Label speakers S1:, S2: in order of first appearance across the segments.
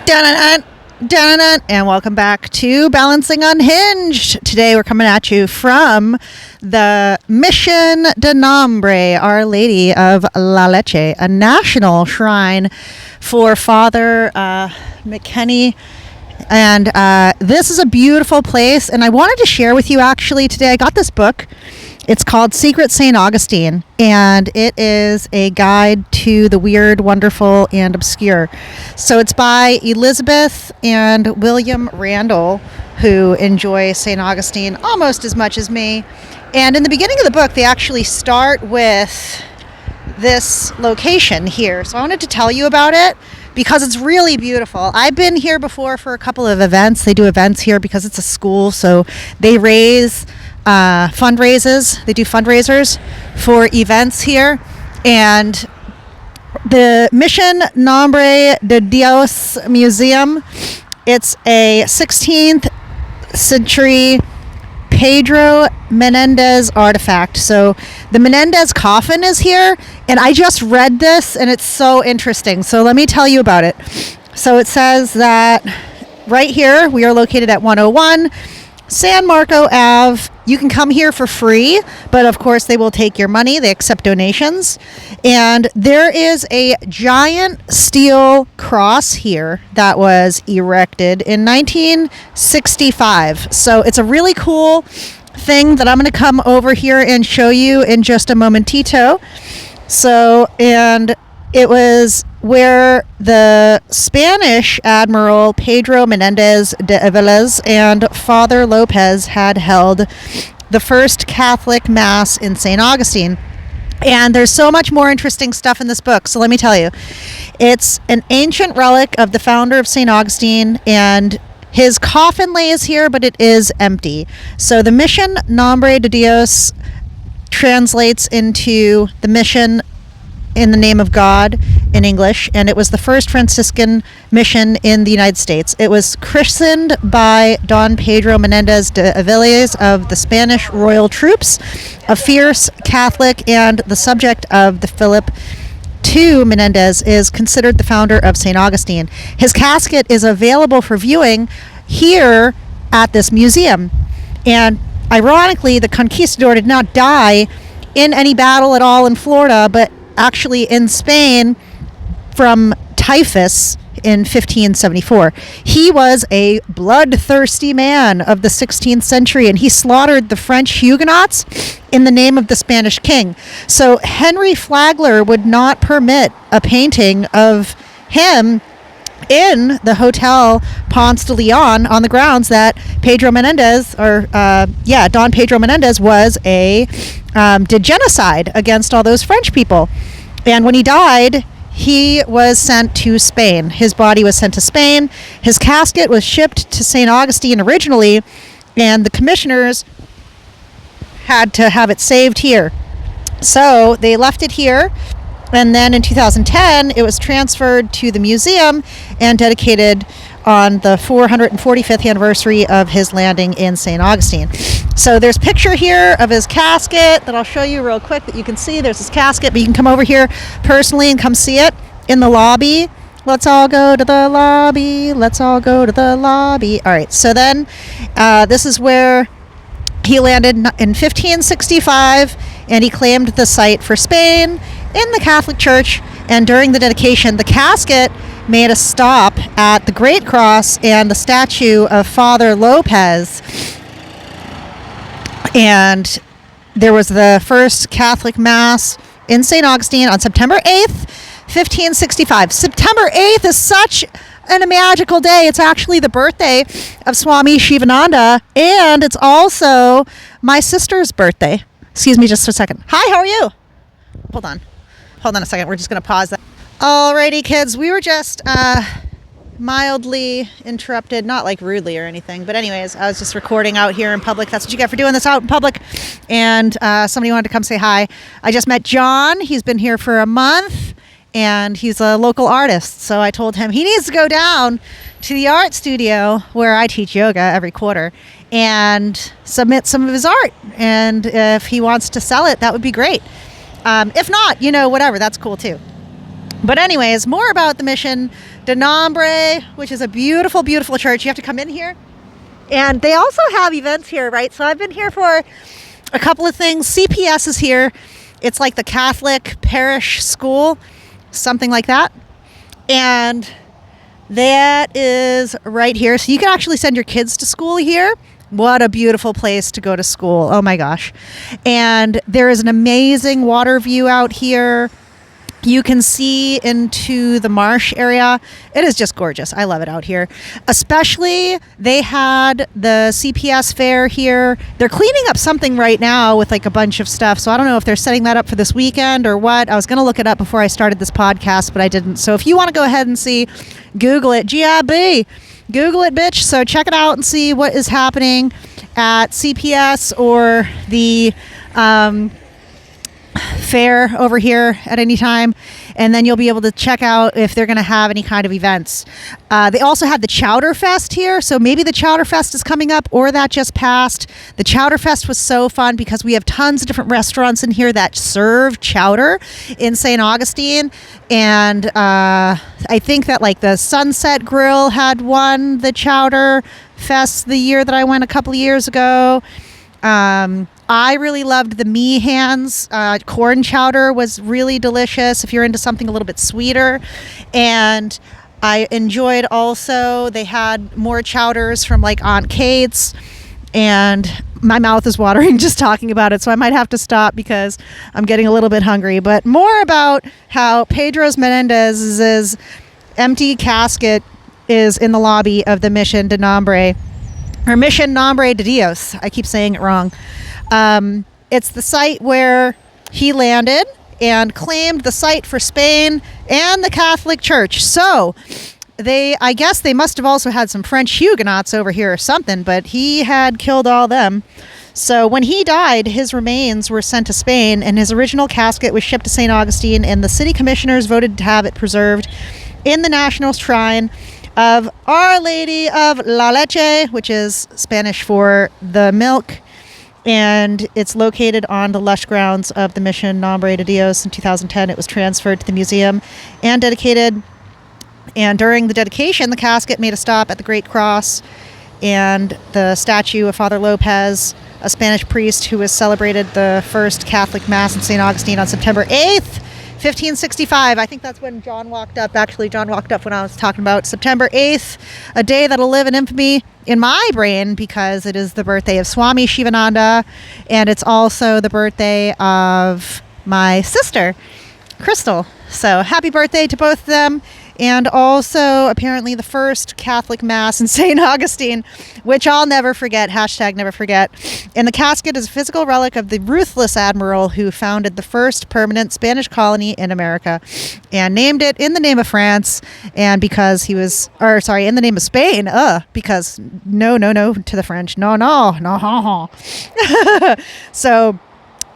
S1: Dun-dun-dun, dun-dun-dun, and welcome back to Balancing Unhinged. Today we're coming at you from the Mission Nombre, Our Lady of La Leche, a national shrine for Father McKinney. And this is a beautiful place, and I wanted to share with you actually today. I got this book. It's called Secret St. Augustine, and it is a guide to the weird, wonderful, and obscure. So it's by Elizabeth and William Randall, who enjoy St. Augustine almost as much as me. And in the beginning of the book, they actually start with this location here. So I wanted to tell you about it because it's really beautiful. I've been here before for a couple of events. They do events here because it's a school, so they raise fundraisers. They do fundraisers for events here, and the Mission Nombre de Dios Museum, it's a 16th century Pedro Menendez artifact. So the Menendez coffin is here, and I just read this and it's so interesting. So let me tell you about it. So it says that right here we are located at 101 San Marco Ave. You can come here for free, but of course they will take your money. They accept donations. And there is a giant steel cross here that was erected in 1965. So it's a really cool thing that I'm going to come over here and show you in just a momentito. So, and it was where the Spanish Admiral Pedro Menendez de Aviles and Father Lopez had held the first Catholic Mass in St. Augustine. And there's so much more interesting stuff in this book, so let me tell you. It's an ancient relic of the founder of St. Augustine, and his coffin lays here, but it is empty. So the Mission Nombre de Dios translates into the mission in the name of God in English, and it was the first Franciscan mission in the United States. It was christened by Don Pedro Menendez de Aviles of the Spanish royal troops, a fierce Catholic, and the subject of the Philip II Menendez is considered the founder of St. Augustine. His casket is available for viewing here at this museum. And ironically, the conquistador did not die in any battle at all in Florida, but actually in Spain from typhus in 1574. He was a bloodthirsty man of the 16th century, and he slaughtered the French Huguenots in the name of the Spanish king. So Henry Flagler would not permit a painting of him in the Hotel Ponce de Leon on the grounds that Pedro Menendez, Don Pedro Menendez did genocide against all those French people. And when he died, he was sent to Spain. His body was sent to Spain. His casket was shipped to St. Augustine originally, and the commissioners had to have it saved here. So they left it here. And then in 2010, it was transferred to the museum and dedicated on the 445th anniversary of his landing in St. Augustine. So there's a picture here of his casket that I'll show you real quick that you can see. There's his casket, but you can come over here personally and come see it in the lobby. Let's all go to the lobby. Let's all go to the lobby. All right, so then this is where he landed in 1565, and he claimed the site for Spain in the Catholic Church. And during the dedication, the casket made a stop at the Great Cross and the statue of Father Lopez. And there was the first Catholic Mass in St. Augustine on September 8th, 1565. September 8th is such a magical day. It's actually the birthday of Swami Shivananda, and it's also my sister's birthday. Excuse me just a second. Hi, how are you? Hold on a second. We're just going to pause that. Alrighty, kids. We were just mildly interrupted, not like rudely or anything, but anyways, I was just recording out here in public. That's what you get for doing this out in public. And somebody wanted to come say hi. I just met John. He's been here for a month, and he's a local artist. So I told him he needs to go down to the art studio where I teach yoga every quarter and submit some of his art. And if he wants to sell it, that would be great. If not, whatever, that's cool too. But anyways, more about the Mission Nombre, which is a beautiful, beautiful church. You have to come in here. And they also have events here, right? So I've been here for a couple of things. CPS is here. It's like the Catholic parish school, something like that. And that is right here. So you can actually send your kids to school here. What a beautiful place to go to school. Oh my gosh. And there is an amazing water view out here. You can see into the marsh area. It is just gorgeous. I love it out here. Especially, they had the CPS fair here. They're cleaning up something right now with like a bunch of stuff. So I don't know if they're setting that up for this weekend or what. I was going to look it up before I started this podcast, but I didn't. So if you want to go ahead and see, Google it. GIB. Google it, bitch. So check it out and see what is happening at CPS or the fair over here at any time, and then you'll be able to check out if they're going to have any kind of events. They also had the Chowder Fest here, so maybe the Chowder Fest is coming up or that just passed. The Chowder Fest was so fun because we have tons of different restaurants in here that serve chowder in St. Augustine, and I think that like the Sunset Grill had won the Chowder Fest the year that I went a couple of years ago. I really loved the Meehan's corn chowder was really delicious if you're into something a little bit sweeter. And I enjoyed also, they had more chowders from like Aunt Kate's, and my mouth is watering just talking about it, so I might have to stop because I'm getting a little bit hungry. But more about how Pedro Menendez's empty casket is in the lobby of the Mission Nombre de Dios. I keep saying it wrong. It's the site where he landed and claimed the site for Spain and the Catholic Church. So I guess they must have also had some French Huguenots over here or something, but he had killed all them. So when he died, his remains were sent to Spain, and his original casket was shipped to St. Augustine, and the city commissioners voted to have it preserved in the National Shrine of Our Lady of La Leche, which is Spanish for the milk. And it's located on the lush grounds of the Mission Nombre de Dios. In 2010, it was transferred to the museum and dedicated. And during the dedication, the casket made a stop at the Great Cross and the statue of Father Lopez, a Spanish priest who was celebrated the first Catholic Mass in St. Augustine on September 8th, 1565. I think that's when John walked up. Actually, John walked up when I was talking about September 8th, a day that'll live in infamy in my brain because it is the birthday of Swami Shivananda, and it's also the birthday of my sister, Crystal. So happy birthday to both of them. And also apparently the first Catholic Mass in St. Augustine, which I'll never forget, hashtag never forget. And the casket is a physical relic of the ruthless admiral who founded the first permanent Spanish colony in America and named it in the name of France, and because he was, or sorry, in the name of Spain, because no to the French, no. So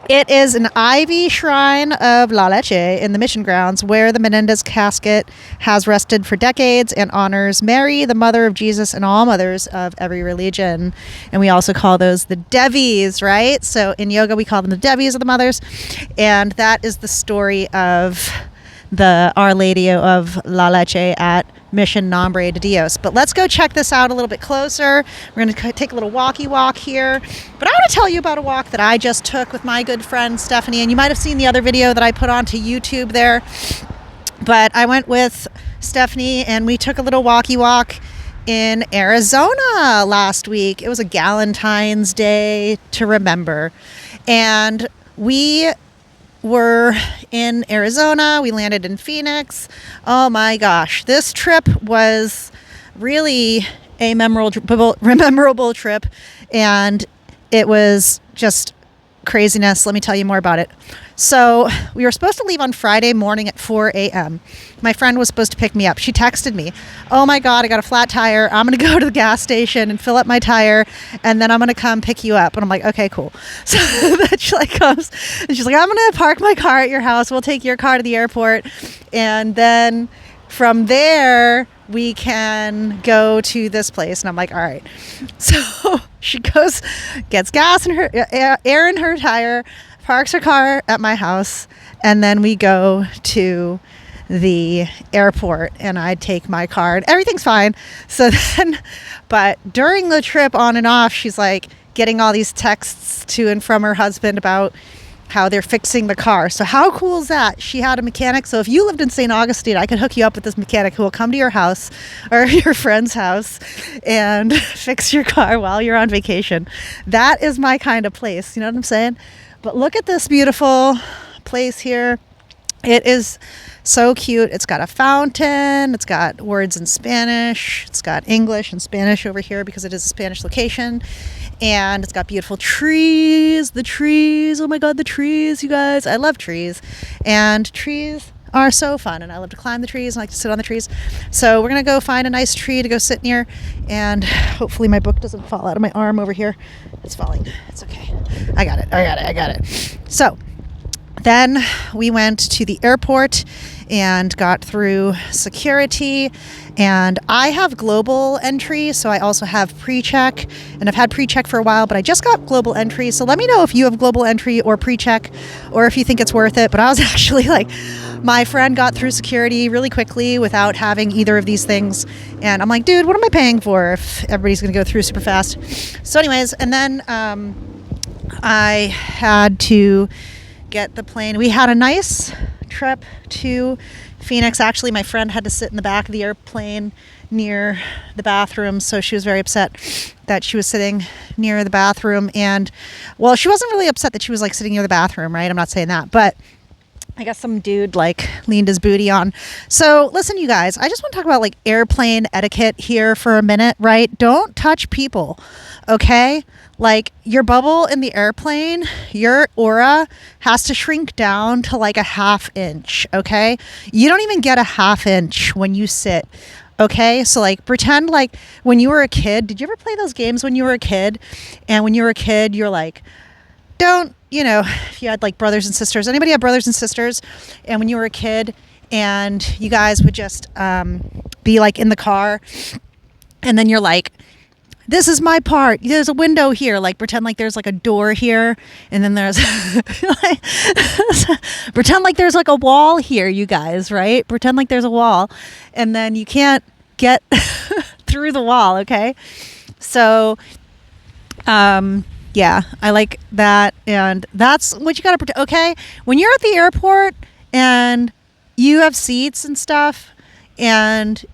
S1: it is an ivy shrine of La Leche in the mission grounds where the Menendez casket has rested for decades and honors Mary, the mother of Jesus, and all mothers of every religion. And we also call those the Devis, right? So in yoga, we call them the Devis, or the mothers. And that is the story of the Our Lady of La Leche at Mission Nombre de Dios. But let's go check this out a little bit closer. We're going to take a little walkie walk here. But I want to tell you about a walk that I just took with my good friend Stephanie. And you might have seen the other video that I put onto YouTube there. But I went with Stephanie and we took a little walkie walk in Arizona last week. It was a Galentine's Day to remember. And we were in Arizona. We landed in Phoenix. Oh my gosh. This trip was really a memorable trip, and it was just craziness. Let me tell you more about it. So we were supposed to leave on Friday morning at 4 a.m. My friend was supposed to pick me up. She texted me, oh my God, I got a flat tire. I'm going to go to the gas station and fill up my tire, and then I'm going to come pick you up. And I'm like, okay, cool. So then she like comes and she's like, I'm going to park my car at your house. We'll take your car to the airport. And then from there, we can go to this place. And I'm like, all right. So she goes, gets gas in her, air in her tire, parks her car at my house, and then we go to the airport, and I'd take my car and everything's fine. So then, but during the trip on and off, she's like getting all these texts to and from her husband about how they're fixing the car. So how cool is that? She had a mechanic. So if you lived in St. Augustine, I could hook you up with this mechanic who will come to your house or your friend's house and fix your car while you're on vacation. That is my kind of place. You know what I'm saying? But look at this beautiful place here. It is so cute. It's got a fountain. It's got words in Spanish. It's got English and Spanish over here because it is a Spanish location. And it's got beautiful trees. The trees. Oh my God, the trees, you guys. I love trees. And trees are so fun. And I love to climb the trees. I like to sit on the trees. So we're going to go find a nice tree to go sit near. And hopefully my book doesn't fall out of my arm over here. It's falling. It's okay. I got it. So then we went to the airport and got through security, and I have global entry, so I also have pre-check, and I've had pre-check for a while, but I just got global entry. So let me know if you have global entry or pre-check, or if you think it's worth it. But I was actually like, my friend got through security really quickly without having either of these things, and I'm like, dude, what am I paying for if everybody's gonna go through super fast? So anyways, and then I had to get the plane. We had a nice trip to Phoenix. Actually, my friend had to sit in the back of the airplane near the bathroom, so she was very upset that she was sitting near the bathroom. And well, she wasn't really upset that she was like sitting near the bathroom, right? I'm not saying that, but I guess some dude like leaned his booty on. So listen, you guys, I just want to talk about like airplane etiquette here for a minute, right? Don't touch people, okay? Like your bubble in the airplane, your aura has to shrink down to like a ½ inch, okay? You don't even get a ½ inch when you sit, okay? So like pretend like when you were a kid, did you ever play those games when you were a kid? And when you were a kid, you're like, don't, you know, if you had like brothers and sisters, anybody have brothers and sisters? And when you were a kid and you guys would just be like in the car, and then you're like, this is my part. There's a window here. Like pretend like there's like a door here, and then there's like, pretend like there's like a wall here, you guys, right? Pretend like there's a wall, and then you can't get through the wall, okay? So, yeah, I like that, and that's what you gotta pretend. Okay, when you're at the airport and you have seats and stuff, and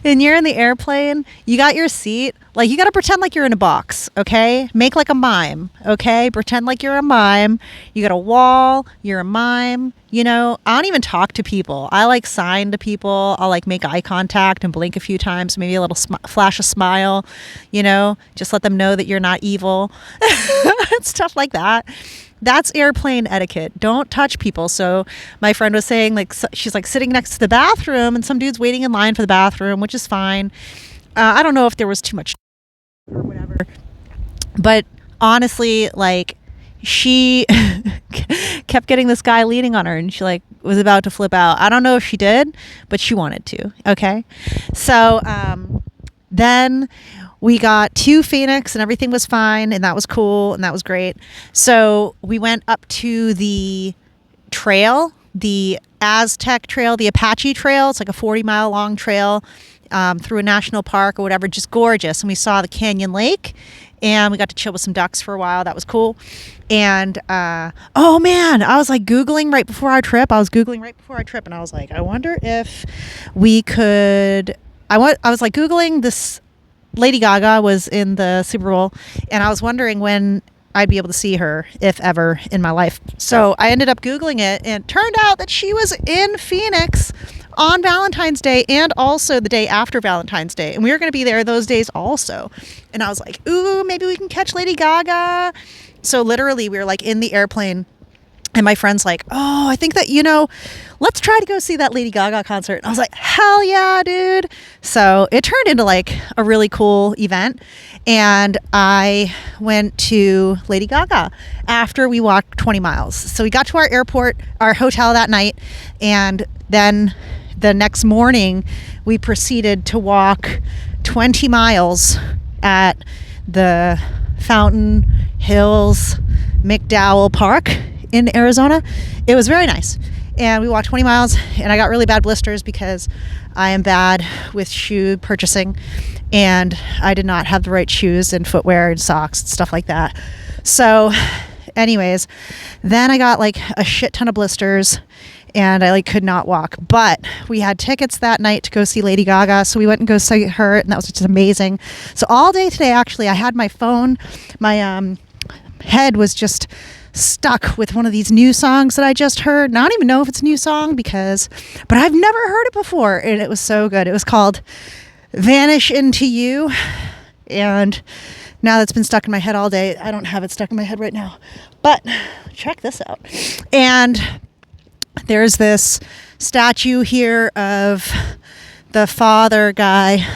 S1: and you're in the airplane, you got your seat, like you gotta pretend like you're in a box, okay? Make like a mime, okay? Pretend like you're a mime. You got a wall, you're a mime, you know? I don't even talk to people. I like sign to people. I'll like make eye contact and blink a few times, maybe a little flash a smile, you know? Just let them know that you're not evil. Stuff like that. That's airplane etiquette. Don't touch people. So my friend was saying, like, she's like sitting next to the bathroom, and some dude's waiting in line for the bathroom, which is fine. I don't know if there was too much or whatever, but honestly, like, she kept getting this guy leaning on her, and she like was about to flip out. I don't know if she did, but she wanted to. Okay, so then we got to Phoenix and everything was fine, and that was cool, and that was great. So we went up to the trail, the Aztec Trail, the Apache Trail. It's like a 40-mile long trail through a national park or whatever, just gorgeous. And we saw the Canyon Lake, and we got to chill with some ducks for a while. That was cool. And oh man, I was like Googling right before our trip. And I was like, I wonder if we could. I was like Googling this. Lady Gaga was in the Super Bowl, and I was wondering when I'd be able to see her, if ever, in my life. So I ended up Googling it, and it turned out that she was in Phoenix on Valentine's Day and also the day after Valentine's Day. And we were going to be there those days also. And I was like, ooh, maybe we can catch Lady Gaga. So literally we were like in the airplane, and my friend's like, oh, I think that, you know, let's try to go see that Lady Gaga concert. And I was like, hell yeah, dude. So it turned into like a really cool event. And I went to Lady Gaga after we walked 20 miles. So we got to our airport, our hotel that night. And then the next morning, we proceeded to walk 20 miles at the Fountain Hills McDowell Park in Arizona. It was very nice. And we walked 20 miles, and I got really bad blisters because I am bad with shoe purchasing, and I did not have the right shoes and footwear and socks and stuff like that. So anyways, then I got like a shit ton of blisters, and I like could not walk. But we had tickets that night to go see Lady Gaga, so we went and go see her, and that was just amazing. So all day today, actually, I had my phone, my head was just stuck with one of these new songs that I just heard. And I don't even know if it's a new song but I've never heard it before, and it was so good. It was called Vanish Into You, and now that's been stuck in my head all day. I don't have it stuck in my head right now, but check this out. And there's this statue here of the father guy.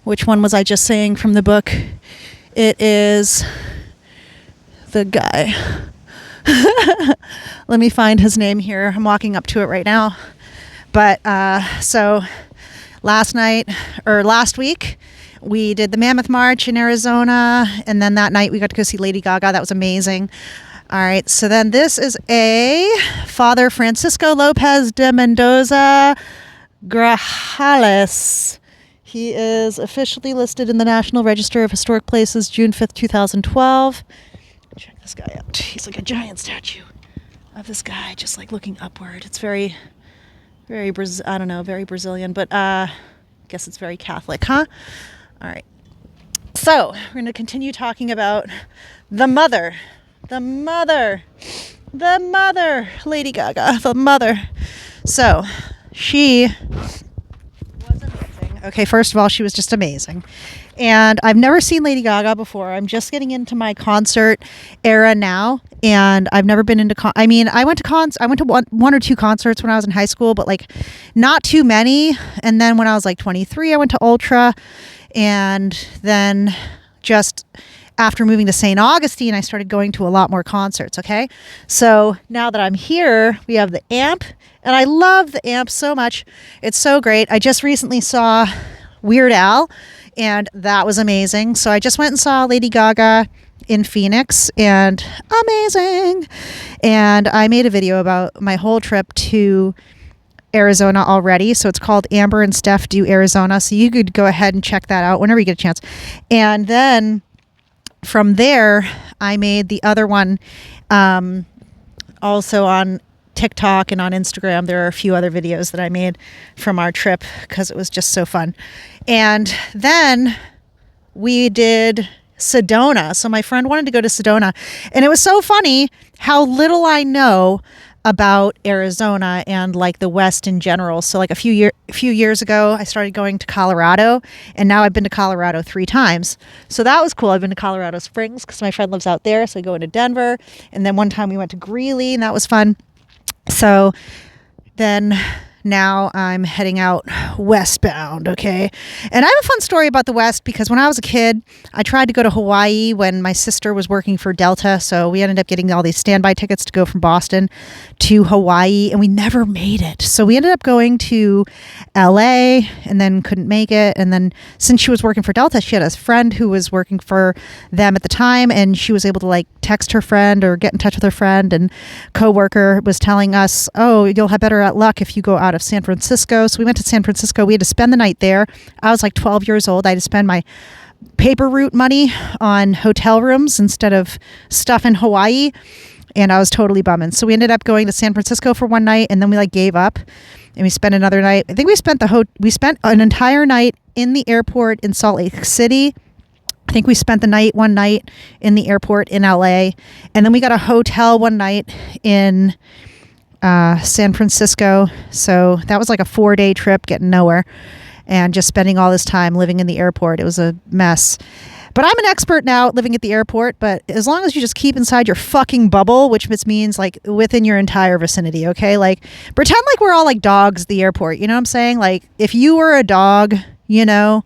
S1: Which one was I just saying from the book? It is the guy. Let me find his name here. I'm walking up to it right now. But so last week, we did the Mammoth March in Arizona, and then that night we got to go see Lady Gaga. That was amazing. All right, so then this is a Father Francisco Lopez de Mendoza Grajales. He is officially listed in the National Register of Historic Places, June 5th, 2012. Check this guy out. He's like a giant statue of this guy, just like looking upward. It's very, very, very Brazilian, but I guess it's very Catholic, huh? All right. So we're going to continue talking about the mother, Lady Gaga, the mother. So she was amazing. Okay, first of all, she was just amazing. And I've never seen Lady Gaga before. I'm just getting into my concert era now, and I've never been into I went to one or two concerts when I was in high school, but like not too many. And then when I was like 23, I went to Ultra, and then just after moving to St. Augustine, I started going to a lot more concerts, okay? So now that I'm here, we have the amp, and I love the amp so much. It's so great. I just recently saw Weird Al, and that was amazing. So I just went and saw Lady Gaga in Phoenix, and amazing. And I made a video about my whole trip to Arizona already. So it's called Amber and Steph Do Arizona. So you could go ahead and check that out whenever you get a chance. And then from there, I made the other one also on TikTok and on Instagram. There are a few other videos that I made from our trip because it was just so fun. And then we did Sedona. So my friend wanted to go to Sedona, and it was so funny how little I know about Arizona and like the West in general. So like a few years ago, I started going to Colorado, and now I've been to Colorado 3 times. So that was cool. I've been to Colorado Springs because my friend lives out there. So I go into Denver, and then one time we went to Greeley, and that was fun. So then now I'm heading out westbound, okay? And I have a fun story about the West because when I was a kid, I tried to go to Hawaii when my sister was working for Delta. So we ended up getting all these standby tickets to go from Boston to Hawaii, and we never made it. So we ended up going to LA and then couldn't make it. And then since she was working for Delta, she had a friend who was working for them at the time, and she was able to like text her friend or get in touch with her friend, and coworker was telling us, oh, you'll have better luck if you go out of San Francisco. So we went to San Francisco. We had to spend the night there. I was like 12 years old. I had to spend my paper route money on hotel rooms instead of stuff in Hawaii, and I was totally bumming. So we ended up going to San Francisco for one night, and then we like gave up, and we spent another night. I think we spent an entire night in the airport in Salt Lake City. I think we spent one night in the airport in LA, and then we got a hotel one night in San Francisco. So that was like a 4-day trip, getting nowhere and just spending all this time living in the airport. It was a mess. But I'm an expert now at living at the airport. But as long as you just keep inside your fucking bubble, which means like within your entire vicinity, okay? Like pretend like we're all like dogs at the airport. You know what I'm saying? Like if you were a dog, like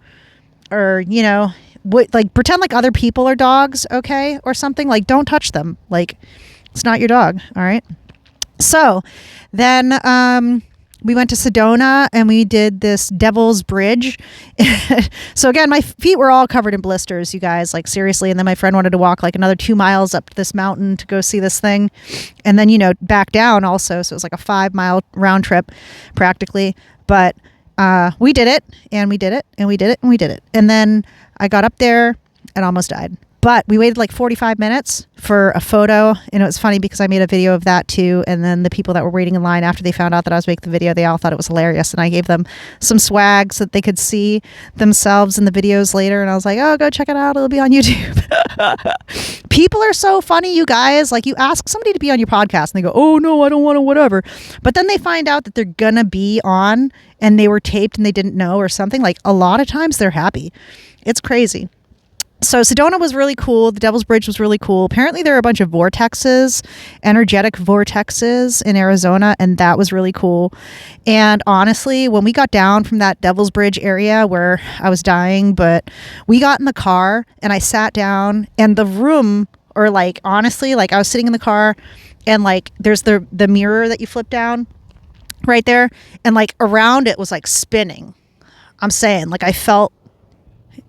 S1: pretend like other people are dogs, okay? Or something. Like don't touch them. Like it's not your dog, all right? So then we went to Sedona and we did this Devil's Bridge. So again, my feet were all covered in blisters, you guys, like seriously. And then my friend wanted to walk like another 2 miles up this mountain to go see this thing. And then, back down also. So it was like a 5-mile round trip practically. But we did it and we did it and we did it and we did it. And then I got up there and almost died. But we waited like 45 minutes for a photo. And it was funny because I made a video of that too. And then the people that were waiting in line after they found out that I was making the video, they all thought it was hilarious. And I gave them some swag so that they could see themselves in the videos later. And I was like, oh, go check it out. It'll be on YouTube. People are so funny, you guys. Like, you ask somebody to be on your podcast and they go, oh, no, I don't want to, whatever. But then they find out that they're going to be on and they were taped and they didn't know or something. Like, a lot of times they're happy. It's crazy. So Sedona was really cool. The Devil's Bridge was really cool. Apparently there are a bunch of vortexes, energetic vortexes in Arizona, and that was really cool. And honestly, when we got down from that Devil's Bridge area where I was dying, but we got in the car and I sat down and the room, or like honestly, like I was sitting in the car and like there's the mirror that you flip down right there, and like around it was like spinning. I'm saying, like, I felt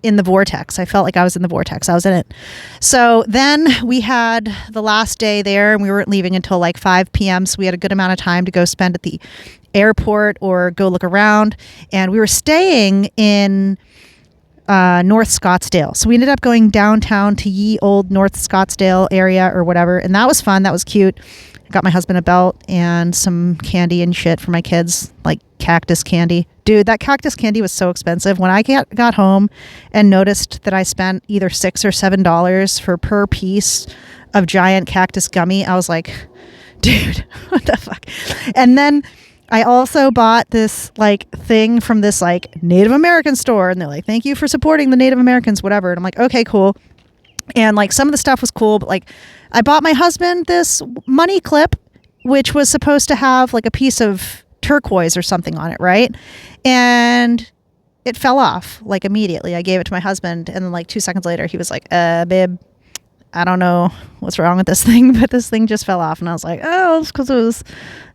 S1: in the vortex. I felt like I was in the vortex. I was in it. So then we had the last day there and we weren't leaving until like 5 p.m. So we had a good amount of time to go spend at the airport or go look around. And we were staying in North Scottsdale. So we ended up going downtown to ye old North Scottsdale area or whatever. And that was fun. That was cute. I got my husband a belt and some candy and shit for my kids, like cactus candy. Dude, that cactus candy was so expensive. When I got home and noticed that I spent either $6 or $7 for per piece of giant cactus gummy, I was like, dude, what the fuck? And then I also bought this like thing from this like Native American store, and they're like, thank you for supporting the Native Americans, whatever. And I'm like, okay, cool. And like some of the stuff was cool, but like I bought my husband this money clip, which was supposed to have like a piece of turquoise or something on it, right? And it fell off like immediately. I gave it to my husband, and then like 2 seconds later he was like, babe, I don't know what's wrong with this thing, but this thing just fell off. And I was like, oh, it's because it was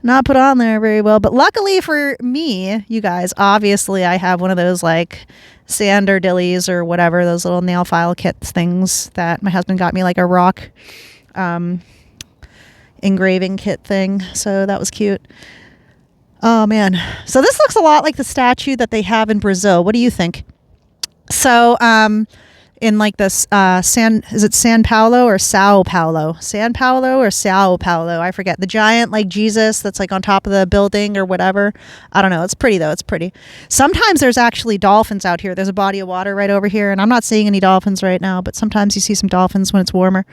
S1: not put on there very well. But luckily for me, you guys, obviously I have one of those like sander dillies or whatever, those little nail file kits things that my husband got me, like a rock engraving kit thing. So that was cute. Oh man. So this looks a lot like the statue that they have in Brazil. What do you think? So, in like this, is it San Paulo or Sao Paulo? San Paulo or Sao Paulo? I forget. The giant like Jesus that's like on top of the building or whatever. I don't know. It's pretty though. It's pretty. Sometimes there's actually dolphins out here. There's a body of water right over here, and I'm not seeing any dolphins right now, but sometimes you see some dolphins when it's warmer.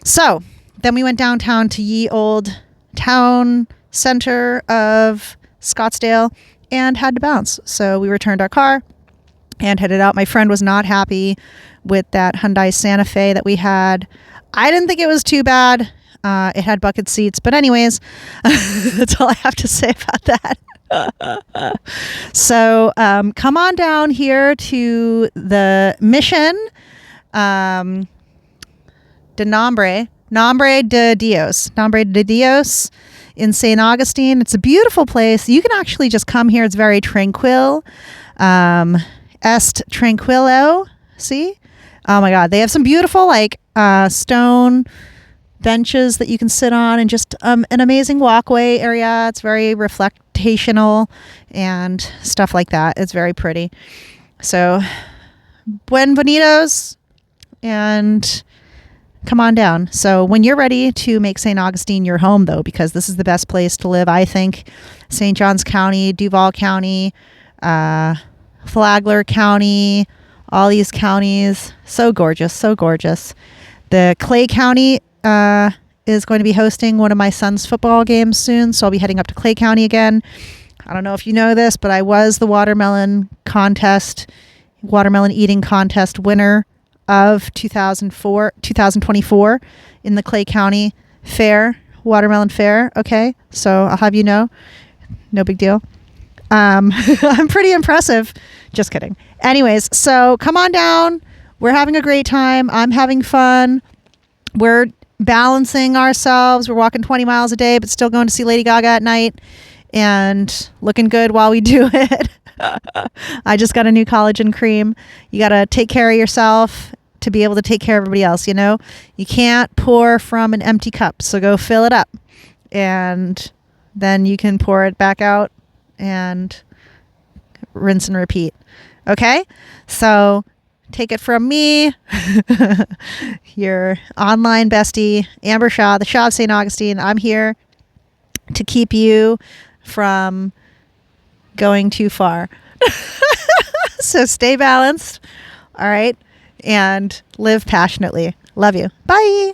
S1: So then we went downtown to ye old town center of Scottsdale and had to bounce. So we returned our car and headed out. My friend was not happy with that Hyundai Santa Fe that we had. I didn't think it was too bad. It had bucket seats, but anyways, that's all I have to say about that. So come on down here to the Mission Nombre de Dios in St. Augustine. It's a beautiful place. You can actually just come here. It's very tranquil. Est tranquillo. See? Oh my God. They have some beautiful like stone benches that you can sit on, and just an amazing walkway area. It's very reflectational and stuff like that. It's very pretty. So buenvenidos, and come on down. So when you're ready to make St. Augustine your home, though, because this is the best place to live, I think. St. Johns County, Duval County, Flagler County, all these counties. So gorgeous, so gorgeous. The Clay County is going to be hosting one of my son's football games soon, so I'll be heading up to Clay County again. I don't know if you know this, but I was the watermelon eating contest winner of 2024 in the Clay County Fair, Watermelon Fair. Okay, so I'll have you know, no big deal. I'm pretty impressive. Just kidding. Anyways, so come on down. We're having a great time. I'm having fun. We're balancing ourselves. We're walking 20 miles a day, but still going to see Lady Gaga at night. and looking good while we do it. I just got a new collagen cream. You got to take care of yourself to be able to take care of everybody else. You can't pour from an empty cup. So go fill it up, and then you can pour it back out and rinse and repeat. Okay? So take it from me, your online bestie, Amber Shah, the Shah of St. Augustine. I'm here to keep you from going too far. So stay balanced, all right, and live passionately. Love you. Bye.